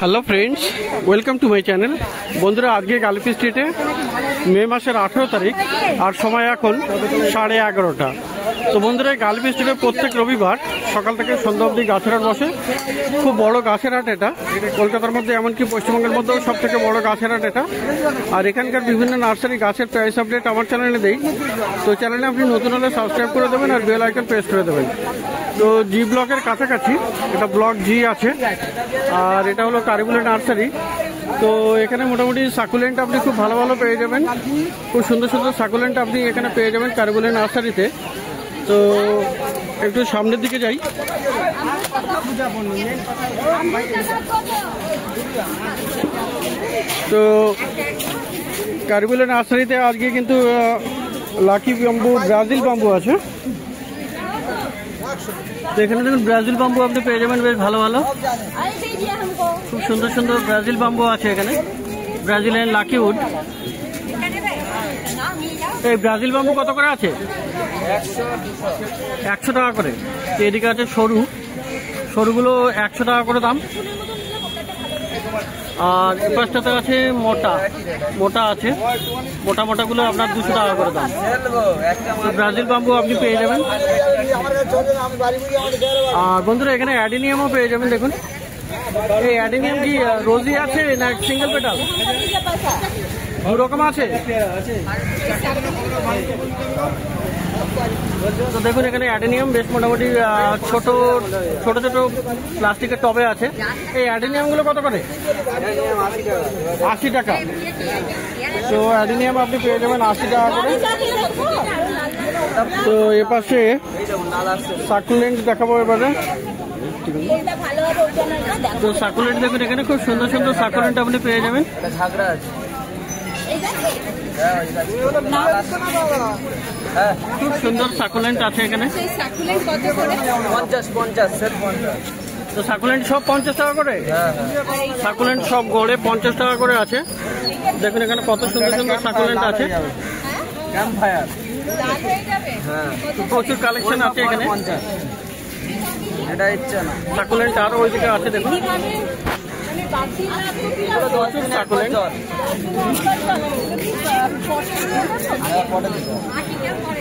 Hello friends, welcome to my channel. বন্ধুরা, আজকে গালিপি স্ট্রিটে মে মাসের 18 তারিখ আর সময় এখন 11:30। তো বন্ধুরা, গালিপি স্ট্রিটে প্রত্যেক রবিবার সকাল থেকে সন্ধ্যা অবধি গাছের হাট বসে। খুব বড় গাছের হাট এটা, কলকাতার মধ্যে এমনকি পশ্চিমবঙ্গের মধ্যেও সব থেকে বড় গাছের হাট এটা। আর এখানকার বিভিন্ন নার্সারি গাছের প্রাইস আপডেট আমার চ্যানেলে দেই। তো চ্যানেলে আপনি নতুন হলে সাবস্ক্রাইব করে দেবেন আর বেল আইকন প্রেস করে দেবেন। তো জি ব্লকের কাছাকাছি, এটা ব্লক জি আছে, আর এটা হলো কারিবুলি নার্সারি। তো এখানে মোটামুটি সাকুলেন্ট আপনি খুব ভালো ভালো পেয়ে যাবেন, খুব সুন্দর সুন্দর সাকুলেন্ট আপনি এখানে পেয়ে যাবেন কারিবুলি নার্সারিতে। তো একটু সামনের দিকে যাই। তো কারিবুলি নার্সারিতে আজকে কিন্তু লাকি বাম্বু, ব্রাজিল বাম্বু আছে। তো এখানে দেখুন ব্রাজিল বাম্বু আপনি পেয়ে যাবেন বেশ ভালো ভালো, খুব সুন্দর সুন্দর ব্রাজিল বাম্বু আছে এখানে, ব্রাজিলিয়ান লাকি উড। এই ব্রাজিল বাম্বু কত করে আছে? 100 টাকা করে। এদিকে আছে সরু, সরুগুলো 100 টাকা করে দাম। আর পাঁচটাতে আছে মোটা, মোটা আছে, মোটা মোটাগুলো আপনার 200 টাকা করে দাম। ব্রাজিল বাম্বু আপনি পেয়ে যাবেন। আর বন্ধুরা, এখানে অ্যাডিনিয়ামও পেয়ে যাবেন। দেখুন, এই অ্যাডিনিয়াম কি রোজি আছে না সিঙ্গেল পেটাল? দু রকম আছে। তো দেখুন, এখানে অ্যাডিনিয়াম বেশ মোটামুটি ছোট ছোট ছোট প্লাস্টিকের টবে আছে। এই অ্যাডিনিয়ামগুলো কত করে? 80 টাকা। তো অ্যাডিনিয়াম আপনি পেয়ে যাবেন 80 টাকা করে। তো এ পাশে সাকুলেন্ট দেখাবো এবারে। তো সাকুলেন্ট দেখুন, এখানে খুব সুন্দর সুন্দর সাকুলেন্ট আপনি পেয়ে যাবেন। খুব সুন্দর সাকুলেন্ট আছে এখানে। তো সাকুলেন্ট সব 50 টাকা করে। সাকুলেন্ট সব গড়ে 50 টাকা করে আছে। দেখুন এখানে কত সুন্দর সুন্দর সাকুলেন্ট আছে, প্রচুর কালেকশন আছে এখানে। সাকুলেন্ট আরো ওইদিকে আছে, দেখুন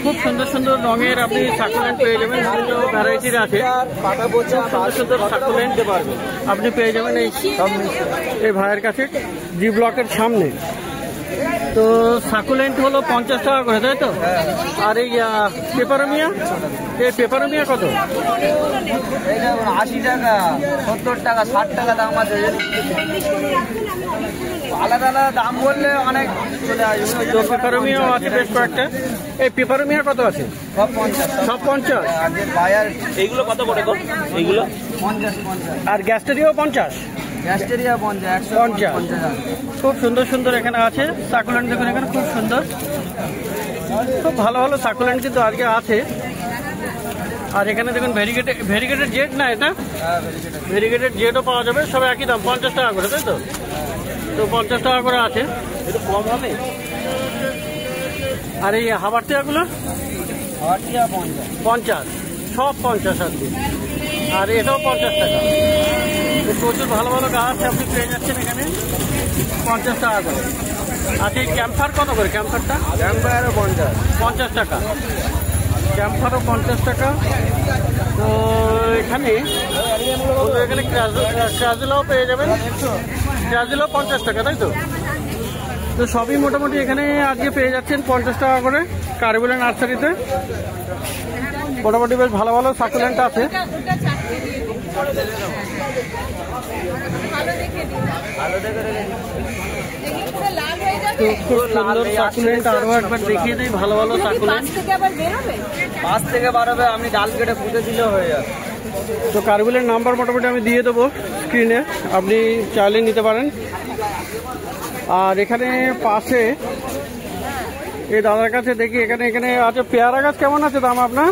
খুব সুন্দর সুন্দর রঙের আপনি সাকুলেন্ট পেয়ে যাবেন, বিভিন্ন ভ্যারাইটির আছে। সুন্দর সুন্দর সাকুলেন্ট আপনি পেয়ে যাবেন এই ভাইয়ের কাছে, জি ব্লকের সামনে। তো সাকুলেন্ট হলো 50 টাকা করে, তাই তো? আর এই পেপারোমিয়া, এই পেপারোমিয়া কত? 80 টাকা, 70 টাকা, 60 টাকা দাম আছে। আলাদা আলাদা দাম বললে অনেক চলে আসবে। তো পেপারোমিয়াও আছে বেশ কয়েকটা। এই পেপারোমিয়া কত আছে? সব 50। সব 50। এইগুলো কত করে গো? এইগুলো 50। আর গ্যাস্টেরিয়াও 50। গ্যাস্টেরিয়া 50। খুব সুন্দর সুন্দর এখানে আছে সাকুলেন্ট। দেখুন এখানে খুব সুন্দর, খুব ভালো ভালো সাকুলেন্ট কিন্তু আজকে আছে। আর এখানে দেখুন ভেরিগেটেড জেড, না এটা ভেরিগেটেড জেডও পাওয়া যাবে, সব একই দাম 50 টাকা করে, তাই তো? তো 50 টাকা করে আছে, একটু কম হবে। আর এই হাবারটিয়াগুলো 50, সব 50 আর কি। আর এটাও 50 টাকা। তো প্রচুর ভালো ভালো গাছ আপনি পেয়ে যাচ্ছেন এখানে 50 টাকা করে। আচ্ছা, এই ক্যাম্পার কত করে? ক্যাম্পারটা 50 টাকা। ক্যাম্পারও 50 টাকা। তো এখানে ক্রাজিলাও পেয়ে যাবেন, ক্রাজিলাও 50 টাকা, তাই তো? তো সবই মোটামুটি এখানে আজকে পেয়ে যাচ্ছেন 50 টাকা করে কারিবুলি নার্সারিতে। মোটামুটি বেশ ভালো ভালো সাকুলেন্ট আছে। খুব সুন্দর সাকুলেন্ট, আরো একবার দেখিয়ে দিই ভালো ভালো সাকুলেন্ট। পাঁচ থেকে বাড়াবে, আপনি ডাল কেটে পুঁতে দিলেও হয়ে যাবে। তো কারিবুলির নাম্বার মোটামুটি আমি দিয়ে দেবো স্ক্রিনে, আপনি চাইলে নিতে পারেন। আর এখানে পাশে এই দাদার কাছে দেখি, এখানে আছে পেয়ারা গাছ। কেমন আছে দাম আপনার?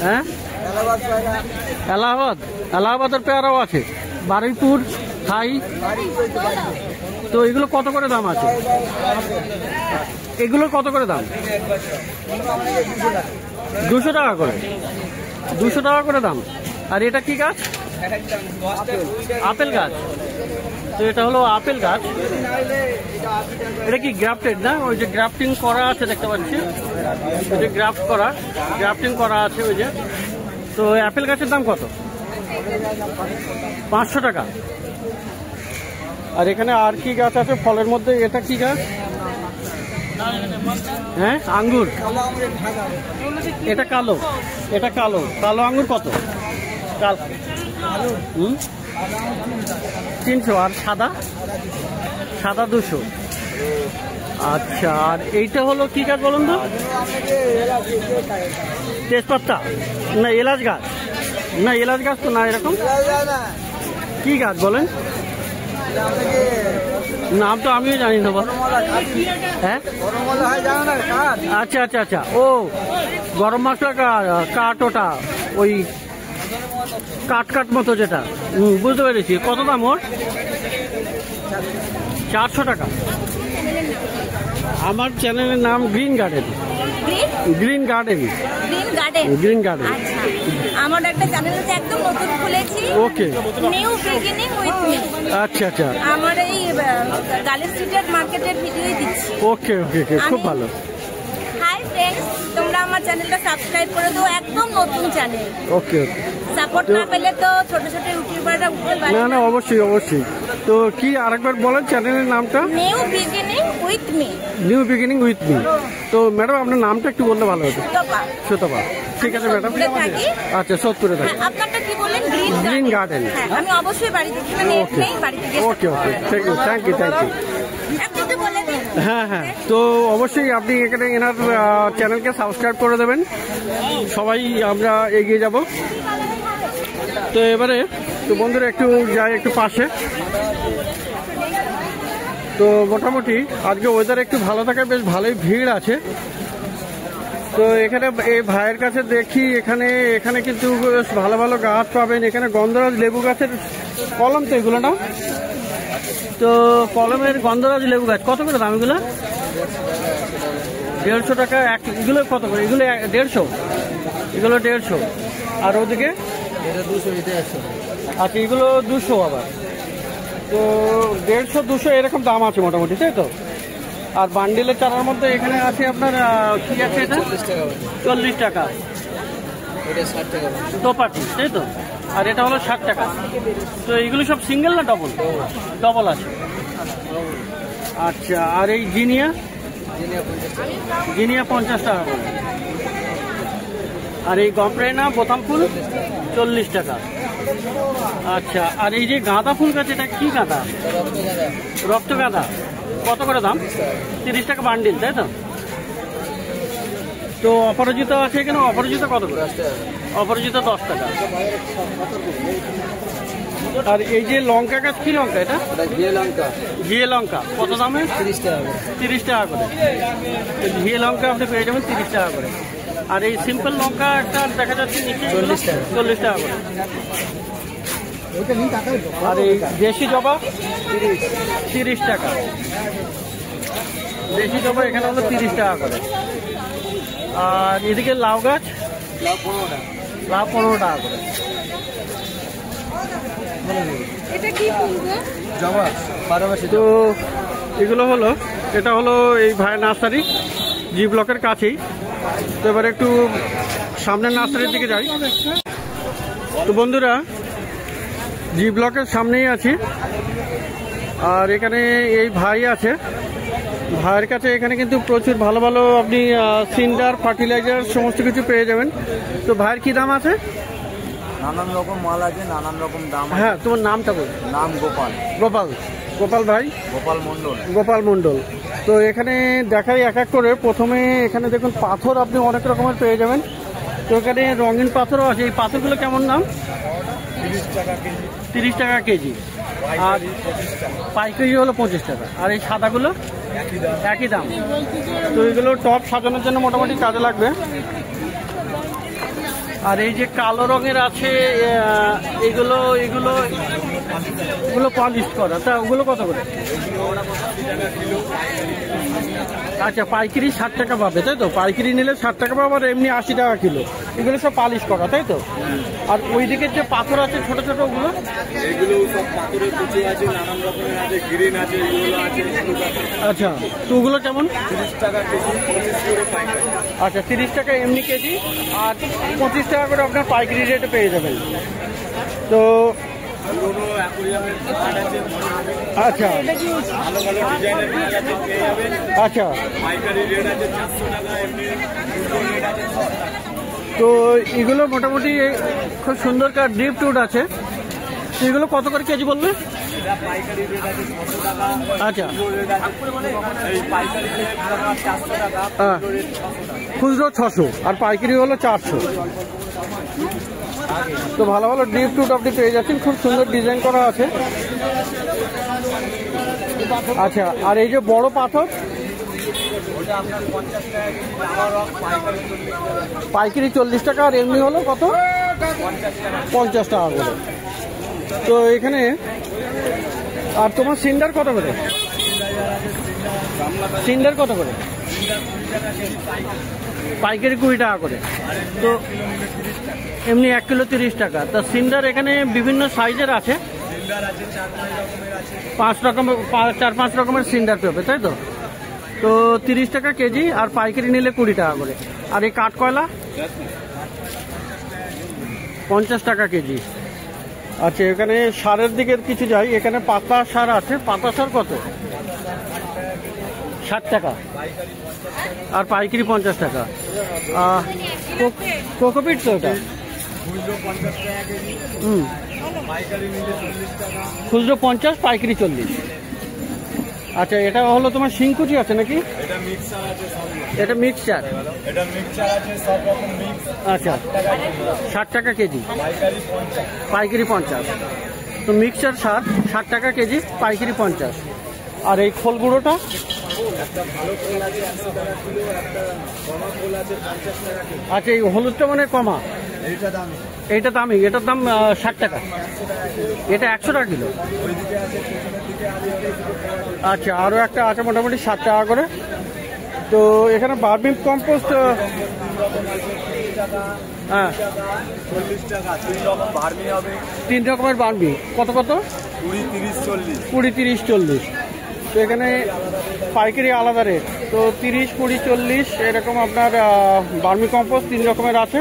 হ্যাঁ, এলাহাবাদের পেয়ারাও আছে, বারুইপুর, থাই। তো এগুলো কত করে দাম আছে? এগুলো কত করে দাম? 200 টাকা করে। 200 টাকা করে দাম। আর এটা কি গাছ? আপেল গাছ। তো এটা হলো আপেল গাছ। এটা কি গ্রাফটেড না? ওই যে গ্রাফটিং করা আছে দেখতে পাচ্ছি, ওই যে গ্রাফটিং করা আছে ওই যে। তো আপেল গাছের দাম কত? 500 টাকা। আর এখানে আর কি গাছ আছে ফলের মধ্যে? এটা কি গাছ? হ্যাঁ, আঙ্গুর। এটা কালো, এটা কালো কালো আঙ্গুর কত? 300। আর সাদা? সাদা 200। আচ্ছা, আর এইটা হলো কি গাছ বলুন তো? তেজপাতা না এলাচ গাছ? না এলাচ গাছ তো না। এরকম কি গাছ বলেন? নাম তো আমিও জানি না। হ্যাঁ, আচ্ছা আচ্ছা আচ্ছা, ও গরম মশলা কাঠ, ওটা ওই কাঠ মতো যেটা, বুঝতে পেরেছি। কত দাম ওর? 400 টাকা। আমার চ্যানেলের নাম green garden. Green garden. Green garden. আমার একটা চ্যানেল আছে, একদম নতুন খুলেছি। ওকে, নিউ বিগিনিং উইথ মি। আচ্ছা আচ্ছা, আমার এই গার্লি স্ট্রিট মার্কেটের ভিডিওই দিচ্ছি। ওকে ওকে ওকে, খুব ভালো। হাই ফ্রেন্ডস, তোমরা আমার চ্যানেলটা সাবস্ক্রাইব করে দাও, একদম নতুন চ্যানেল। ওকে ওকে, সাপোর্ট না পেলে তো ছোট ছোট ইউটিউবাররা উঠতে পারে না। না, অবশ্যই অবশ্যই। তো কি আরেকবার বলেন চ্যানেলের নামটা? New beginning with me. New beginning with me. তো ম্যাডাম আপনার নামটা একটু বললে ভালো হতো। সুতপা। ঠিক আছে ম্যাডাম। আচ্ছা, সোদপুরে থাকি। আপনারটা কি বললেন? Green garden. আমি অবশ্যই বাড়িতে ওকে ওকে, থ্যাংক ইউ। হ্যাঁ হ্যাঁ, তো অবশ্যই আপনি এখানে এনার চ্যানেলকে সাবস্ক্রাইব করে দেবেন। সবাই আমরা এগিয়ে যাব। তো এবারে তো বন্ধুরা একটু যাই একটু পাশে। তো মোটামুটি আজকে ওয়েদার একটু ভালো থাকায় বেশ ভালোই ভিড় আছে। তো এখানে এই ভাইয়ের কাছে দেখি এখানে কিন্তু বেশ ভালো ভালো গাছ পাবেন। এখানে গন্ধরাজ লেবু গাছের কলম, তো এগুলো না? তো কলমের গন্ধরাজ লেবু গাছ কত করে দাম? এগুলো 150 টাকা। এগুলো কত করে? এগুলো 150। এগুলো 150। আর ওদিকে? আচ্ছা, এগুলো 200 আবার। তো 150 200 এরকম দাম আছে মোটামুটি, তাই তো? আর বান্ডিলের চারার মধ্যে এখানে আছে আপনার কি আছে? এটা 40 টাকা। তোপাটি, তাই তো? আর এটা হলো 60 টাকা। তো এইগুলো সব সিঙ্গেল না ডবল? ডবল আছে। আচ্ছা, আর এই জিনিয়া? জিনিয়া 50 টাকা করে। আর এই গমপ্রেনা বোতাম ফুল 40 টাকা। আচ্ছা, আর এই যে গাঁদা ফুল গাছ, এটা কি গাঁদা? রক্ত গাঁদা। কত করে দাম? 30 টাকা বান্ডিল, তাই তো? তো অপরাজিতা আছে এখানে। অপরাজিতা কত করে? অপরাজিতা 10 টাকা। আর এই যে লঙ্কা গাছ, কি লঙ্কা এটা? ঘিয়ে লঙ্কা। কত দামে? 30 টাকা। 30 টাকা করে ঘিয়ে লঙ্কা আপনি পেয়ে যাবেন 30 টাকা করে। আর এই সিম্পল লঙ্কা একটা দেখা যাচ্ছে নিচে 40 টাকা করে। আর এই দেশি জবা 30 টাকা। দেশি জবা এখানে হলো 30 টাকা করে। আর এদিকে লাউ গাছ, লাউ 15 টাকা করে। তো এগুলো হলো, এটা হলো এই ভাই নার্সারি, জি ব্লকের কাছেই। তো এবার একটু সামনের নার্সারির দিকে যাই। তো বন্ধুরা, জি ব্লকের সামনেই আছি। আর এখানে এই ভাই আছে, ভাইয়ের কাছে এখানে কিন্তু প্রচুর ভালো ভালো আপনি সিন্ডার, ফার্টিলাইজার সমস্ত কিছু পেয়ে যাবেন। তো ভাইয়ের কি দাম আছে? নানান রকম মাল আছে, নানান রকম দাম। হ্যাঁ, তোমার নামটা বল। নাম গোপাল। গোপাল, গোপাল ভাই। গোপাল মন্ডল। গোপাল মন্ডল। তো এখানে দেখাই এক এক করে। প্রথমে এখানে দেখুন পাথর আপনি অনেক রকমের পেয়ে যাবেন। তো এখানে রঙিন পাথরও আছে। এই পাথরগুলো কেমন দাম? 30 টাকা কেজি। আর পাইকারি হলো 25 টাকা। আর এই সাদাগুলো একই দাম। তো এগুলো টপ সাজানোর জন্য মোটামুটি কাজে লাগবে। আর এই যে কালো রঙের আছে এগুলো ওগুলো পলিশ করা, তা ওগুলো কত করে? আচ্ছা, পাইকারি 60 টাকা পাবে তাই তো? পাইকারি নিলে 60 টাকা পাবে, আর এমনি 80 টাকা কিলো। এগুলো সব পালিশ করা তাই তো? আর ওই দিকের যে পাথর আছে ছোট ছোট ওগুলো, এগুলো সব পাথরের কুচি আছে, নানান রকমের আছে, গ্রিন আছে, এগুলো আছে। আচ্ছা, তো ওগুলো কেমন? 30 টাকা কেজি, 25 করে পাইকারি। আচ্ছা, 30 টাকা এমনি কেজি, আর 25 টাকা করে আপনার পাইকারি রেটে পেয়ে যাবেন। তো পুরোনো অ্যাকোরিয়ামের কার্ড আছে, আচ্ছা ভালো ভালো ডিজাইনের কার্ড আছে, পেয়ে যাবেন। আচ্ছা, পাইকারি রেট আছে 400 টাকা, এমনি রেট আছে 6 টাকা। তো এগুলো মোটামুটি খুব সুন্দর কার ডিপ টুট আছে। এগুলো কত করে কেজি বলবে? এটা পাইকারি রেট আছে 600 টাকা। আচ্ছা, এই পাইকারি রেট 400 টাকা, হ্যাঁ, রেট 600 টাকা। খুচরো 600 আর পাইকারি হলো 400। তো ভালো ভালো ডিপ টুট আপনি পেয়ে যাচ্ছেন, খুব সুন্দর ডিজাইন করা আছে। আচ্ছা, আর এই যে বড় পাথর, ওটা আপনার 50 টাকা কেজি, রাবার রক পাইকারি 40 টাকা। পাইকারি 40 টাকা, আর এমনি হলো কত? 50 টাকা করে। তো এখানে আর তোমার সিন্ডার কত করে? সিন্ডার কত করে? পাইকারি 20 টাকা করে। তো এমনি 1 কিলো 30 টাকা। তা সিন্ডার এখানে বিভিন্ন সাইজের আছে, 4-5 রকমের সিন্ডার পেবে তাই তো? তো 30 টাকা কেজি, আর পাইকারি নিলে 20 টাকা করে। আর এই কাঠ কয়লা 50 টাকা কেজি। আচ্ছা, এখানে সারের দিকের কিছু যাই। এখানে পাতা সার আছে। পাতা সার কত? 60 টাকা, আর পাইকারি 50 টাকা। কোকোপিট তো ওটা খুচরো 50, পাইকারি 40। আচ্ছা, এটা হলো তোমার শিংকুচি আছে নাকি? এটা মিক্সার আছে সব। এটা মিক্সচার, এটা মিক্সার আছে সব রকম মিক্স। আচ্ছা, 60 টাকা কেজি, পাইকারি 50। পাইকারি 50। তো মিক্সচার 60 টাকা কেজি, পাইকারি 50। আর এই খোল গুঁড়োটা একটা ভালো খোল আছে 100 টাকা কিলো, একটা কমা খোল আছে 50 টাকা কিলো। আচ্ছা, এই হলুদটা মানে কমা, এইটা দামি। এইটা দামি, এটার দাম 60 টাকা, এটা 100 টাকা কিলো। ওইদিকে আছে, পেছনের দিকে আছে। আচ্ছা, আরও একটা আছে মোটামুটি 60 টাকা করে। তো এখানে বার্মি কম্পোস্ট, হ্যাঁ, 40 টাকা 3 রকম ভার্মি হবে। 3 রকমের বার্মি। কত কত? 20, 30, 40। 20, 30, 40। তো এখানে পাইকারি আলাদা রেট। তো 30, 20, 40 এরকম আপনার বার্মি কম্পোস্ট 3 রকমের আছে।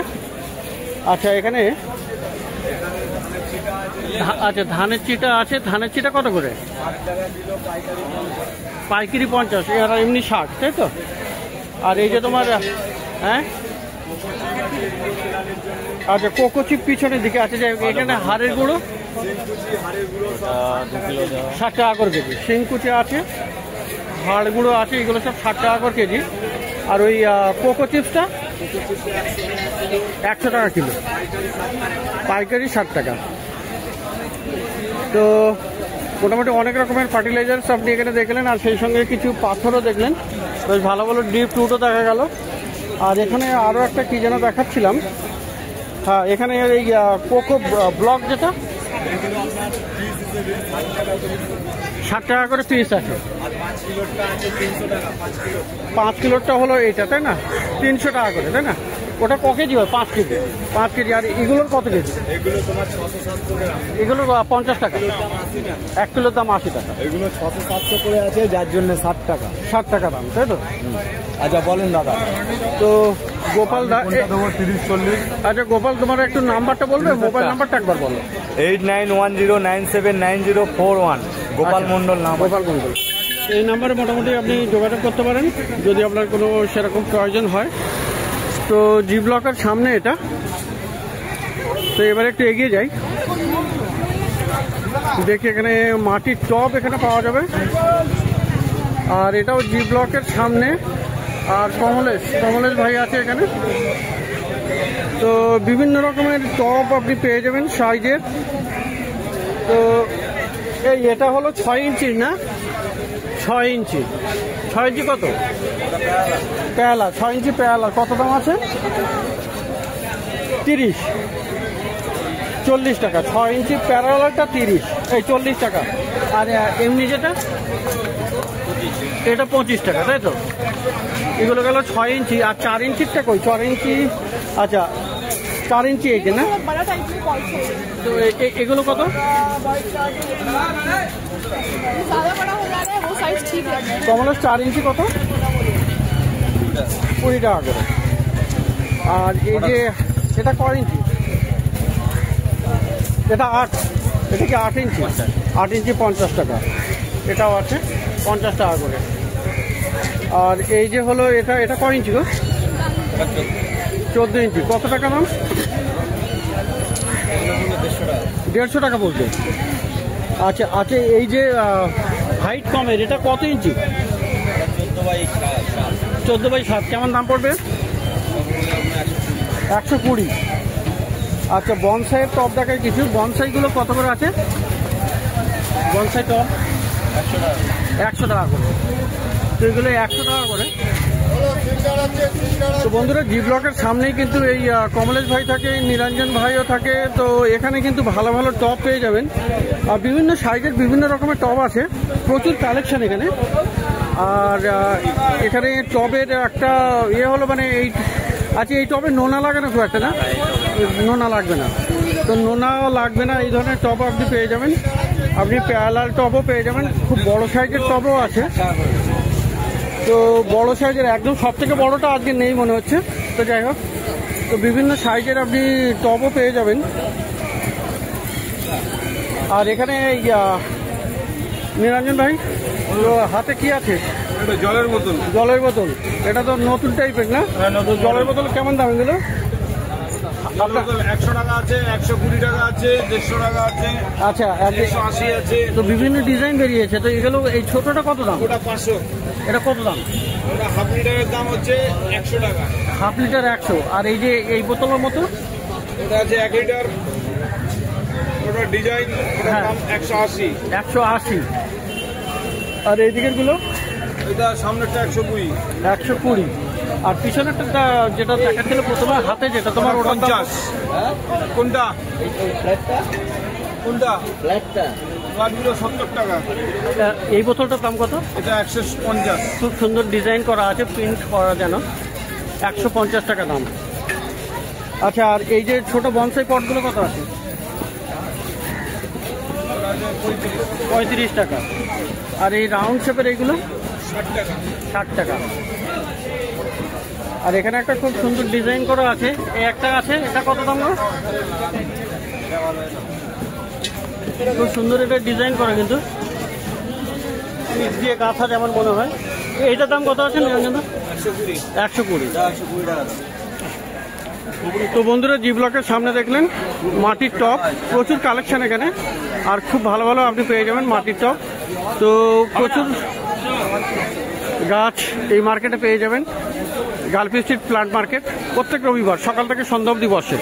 আচ্ছা, এখানে আচ্ছা ধানের চিটা আছে। ধানের চিটা কত করে? 60 টাকা কিলো, পাইকারি 50। পাইকারি 50, আর এমনি 60 তাই তো? আর এই যে তোমার, হ্যাঁ, আচ্ছা, কোকো চিপ পিছনের দিকে আছে। যে এখানে হাড়ের গুঁড়ো শিংকুচি, হাড়ের গুঁড়ো সব 2 কিলো দেওয়া। 60 টাকা করে কেজি। শিংকুচি আছে, হাড় গুঁড়ো আছে, এগুলো সব 60 টাকা করে কেজি। আর ওই কোকো চিপসটা 100 টাকা কিলো, পাইকারি 60 টাকা। তো মোটামুটি অনেক রকমের ফার্টিলাইজার্স আপনি এখানে দেখলেন, আর সেই সঙ্গে কিছু পাথরও দেখলেন। বেশ ভালো ভালো ডিপ টুটও দেখা গেল। আর এখানে আরও একটা কি যেন দেখাচ্ছিলাম, হ্যাঁ, এখানে এই কোকো ব্লক যেটা 60 টাকা করে পিস আছে। আর 5 কিলোটা আছে 300 টাকা। 5 কিলো 5 কিলোটা হলো এইটা তাই না? 300 টাকা করে তাই না? ওটা ক কেজি হয়? 5 কেজি। 5 কেজি। আর এগুলোর কত কেজি? এগুলো তোমার 600-700 গ্রাম। এগুলো 50 টাকা, দাম 80 টাকা। 1 কিলোর দাম 80 টাকা। এগুলো 600-700 করে আছে, যার জন্য 60 টাকা। 60 টাকা দাম তাই তো? আচ্ছা, বলেন দাদা। তো গোপাল দা, দেবো 30-40। আচ্ছা গোপাল, তোমার একটু নাম্বারটা বলবে? মোবাইল নাম্বারটা একবার বলো। 8910979041। গোপাল মন্ডল নাম। গোপাল মন্ডল। এই নাম্বারে মোটামুটি আপনি যোগাযোগ করতে পারেন যদি আপনার কোনো সেরকম প্রয়োজন হয়। তো জি ব্লকের সামনে এটা। তো এবার একটু এগিয়ে যাই, দেখি এখানে মাটির টব এখানে পাওয়া যাবে। আর এটাও জি ব্লকের সামনে। আর কমলেশ ভাই আছে এখানে। তো বিভিন্ন রকমের টব আপনি পেয়ে যাবেন সাইজের। তো এটা হলো 6 ইঞ্চির না? 6 ইঞ্চি। 6 ইঞ্চি কত? পেয়ালা 6 ইঞ্চি পেয়ালা কত দাম আছে? 30। 40 টাকা। 6 ইঞ্চি প্যারালালটা 30, এই 40 টাকা। আর এমনি যেটা এটা 25 টাকা, তাই তো? এগুলো গেল 6 ইঞ্চি। আর 4 ইঞ্চিরটা কই? 4 ইঞ্চি, আচ্ছা 4 ইঞ্চি এই যে না? তো এগুলো কত? কমলা 4 ইঞ্চি কত? 20 টাকা করে। আর এই যে এটা কয় ইঞ্চি? এটা 8, এটা কি 8 ইঞ্চি? 8 ইঞ্চি 50 টাকা, এটাও আছে 50 টাকা করে। আর এই যে হলো এটা, এটা কয় ইঞ্চি গো? 14 ইঞ্চি, কত টাকা দাম? 150 টাকা বলতে। আচ্ছা আচ্ছা, এই যে হাইট কমের এটা কত ইঞ্চি? 14/7, কেমন দাম পড়বে? 120। আচ্ছা, বনসাইয়ের টপ দেখায় কিছু। বনসাইগুলো কত করে আছে? বনসাই টপ 100 টাকা করে। তো এগুলো 100 টাকা করে। তো বন্ধুরা, জি ব্লকের সামনেই কিন্তু এই কমলেশ ভাই থাকে, নিরঞ্জন ভাইও থাকে। তো এখানে কিন্তু ভালো ভালো টপ পেয়ে যাবেন। আর বিভিন্ন সাইজের বিভিন্ন রকমের টপ আছে, প্রচুর কালেকশন এখানে। আর এখানে টবের একটা ইয়ে হলো, মানে এই আচ্ছা, এই টবে নোনা লাগে না খুব একটা, না? নোনা লাগবে না, তো নোনাও লাগবে না। এই ধরনের টপ আপনি পেয়ে যাবেন। আপনি প্যারালাল টপও পেয়ে যাবেন, খুব বড় সাইজের টপও আছে। তো বড় সাইজের একদম সব থেকে বড়টা আজকে নেই মনে হচ্ছে, তো যাই হোক, তো বিভিন্ন সাইজের আপনি টপও পেয়ে যাবেন। আর এখানে নিরঞ্জন ভাই, তো হাতে কি আছে? জলের বোতল। জলের বোতল, এটা তো নতুন টাইপের না? জলের বোতল কেমন দাম এগুলো? 100 টাকা আছে, 120 টাকা আছে, 150 টাকা আছে, আচ্ছা 180 আছে। তো বিভিন্ন ডিজাইন বেরিয়েছে। তো এগুলো, এই ছোটটা কত দাম? ওটা 500। এটা কত দাম? ওটা হাফ লিটারের দাম হচ্ছে 100 টাকা। Half litre 100। আর এই যে এই বোতলের মতো ওটা আছে 1 লিটার, ওটা ডিজাইন, ওটার দাম 180। 180। আর এই দিকের গুলো? এটা সামনেরটা 120। 120। আর পিছনেরটা যেটা দেখাচ্ছিল প্রথমে হাতে, যেটা তোমার, ওটা 50। কোনটা? কোনটা? গাছগুলো 70 টাকা। এই বোতলটার দাম কত? এটা 150। খুব সুন্দর ডিজাইন করা আছে, প্রিন্ট করা যেন। 150 টাকা দাম। আচ্ছা, আর এই যে ছোট বনসাই পটগুলো কত আছে? 35 টাকা। আর এই রাউন্ড শেপের এইগুলো 60 টাকা। 60 টাকা। আর এখানে একটা খুব সুন্দর ডিজাইন করা আছে, এই একটা আছে, এটা কত দাম? খুব সুন্দর এটা ডিজাইন করা, কিন্তু নিচ দিয়ে গাছা যেমন মনে হয়। এইটার দাম কত আছে নিরঞ্জন? 120 টাকা। তো বন্ধুরা, জি ব্লকের সামনে দেখলেন মাটির টপ, প্রচুর কালেকশন এখানে। আর খুব ভালো ভালো আপনি পেয়ে যাবেন মাটির টপ। তো প্রচুর গাছ এই মার্কেটে পেয়ে যাবেন। গালফি স্ট্রিট প্লান্ট মার্কেট প্রত্যেক রবিবার সকাল থেকে সন্ধ্যা অবধি বসে।